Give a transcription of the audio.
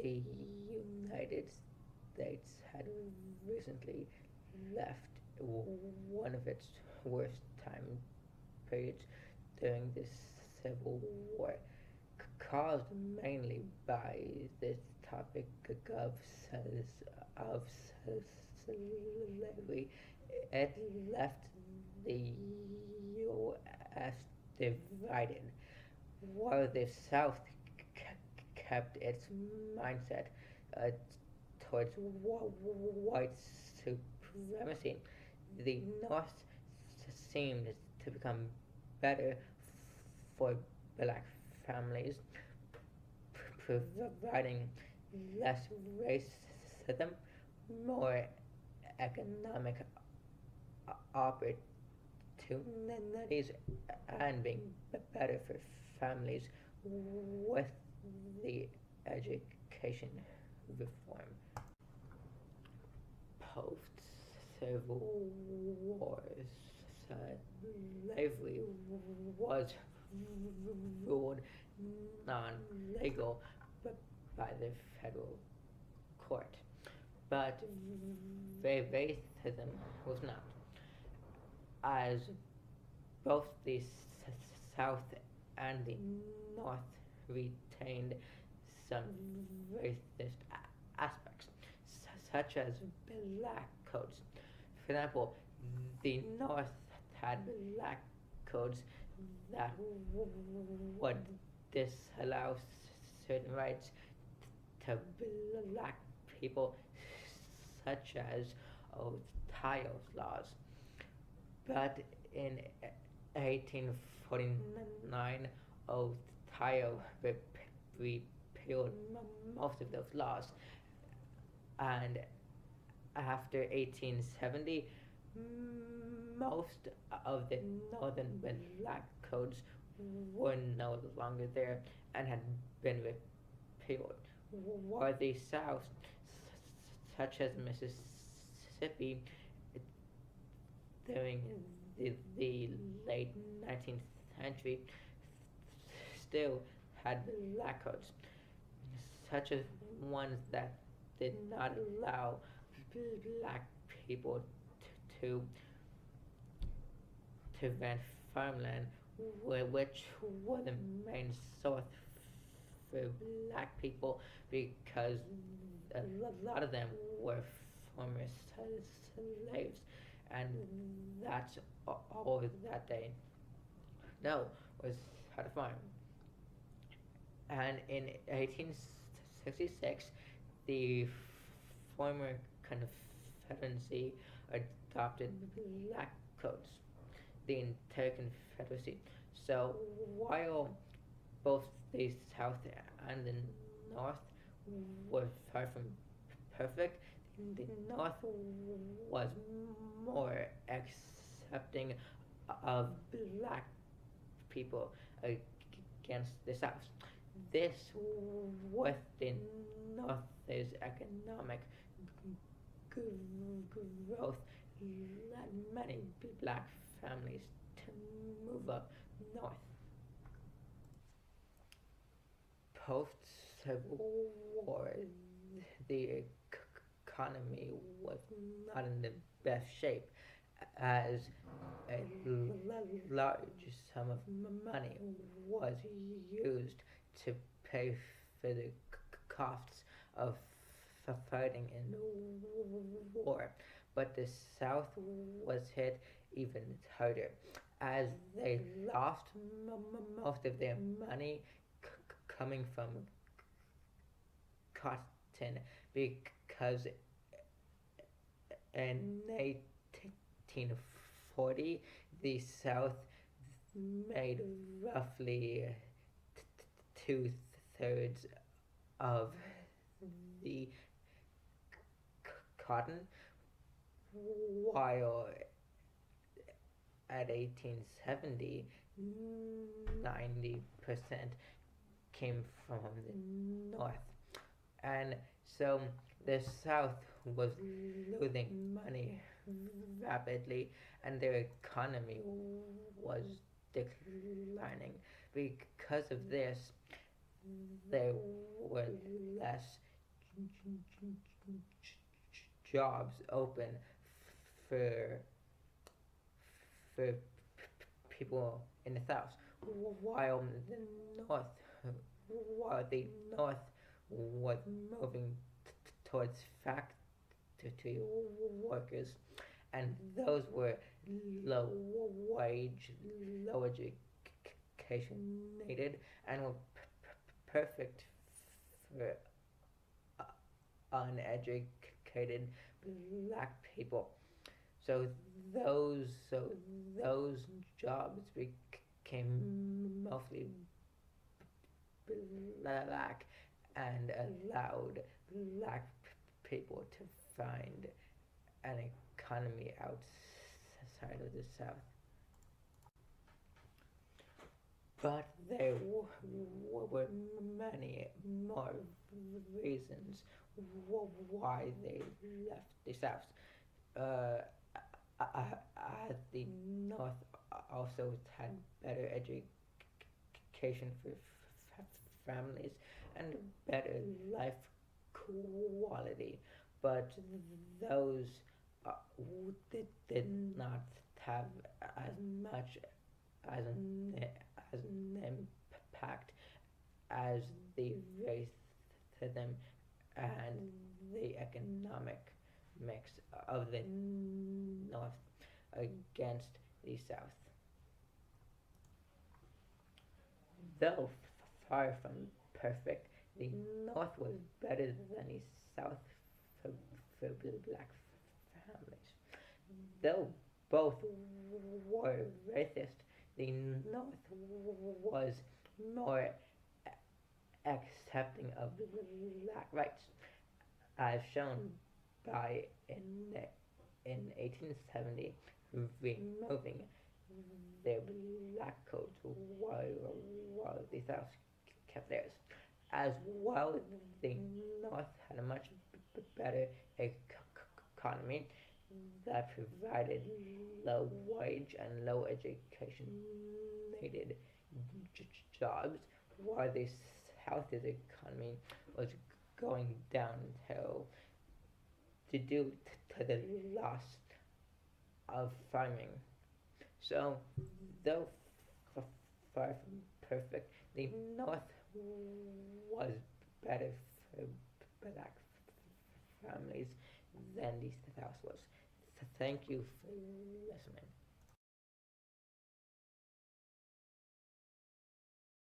The United States had recently left one of its worst time periods during the Civil War, caused mainly by this topic of of slavery. It left the U.S. divided, while the South kept its mindset uh, towards white supremacy. The North seemed to become better for black families, providing less racism, more economic opportunities, and being better for families with the education reform. Post-Civil War slavery was ruled non-legal by the federal court, but racism was not, as both the South and the North retained some racist aspects, such as black codes. For example, the North had black codes that would disallow certain rights to black people, such as Ohio's laws. But in 1849, Ohio repealed most of those laws, and after 1870, most of the northern black codes were no longer there and had been repealed, while the South, such as Mississippi, during the late 19th century, still had black codes, such as ones that did not allow black people to rent farmland, which was the main source for black people, because a lot of them were former slaves, and that's all that they know was how to farm. And in 1866, the former Confederacy adopted black codes, the entire Confederacy. So while both the South and the North were far from perfect, the North was more accepting of black people against the South. This, with the North's economic growth, led many black families to move up north. Post-Civil War, the economy was not in the best shape, as a large sum of money was used to pay for the costs of fighting in the war. But the South was hit even harder, as they lost most of their money coming from cotton, because in 1840 the South made roughly two-thirds of the cotton, while at 1870 90% came from the North. And so the South was losing money rapidly, and their economy was declining. Because of this, there were less jobs open for for people in the south, while the north while the north was moving towards factory workers, and those were low wage, low education needed, and were perfect for uneducated black people. So those jobs became mostly black and allowed black people to find an economy outside of the South. But there were many more reasons why they left the South. Uh, as the North also had better education for families and better life quality, but those did not have as much as an impact as the race to them and the economic mix of the North against the South. Though far from perfect, the North was better than the South for, for black families. Though both were racist, the North was more accepting of black rights, as shown by in 1870 removing their black coats while the South kept theirs. As well, the North had a much better economy that provided low wage and low education needed jobs, while the South's economy was going downhill due to the loss of farming. So, though far from perfect, the North was better for black families than the South was. So thank you for listening.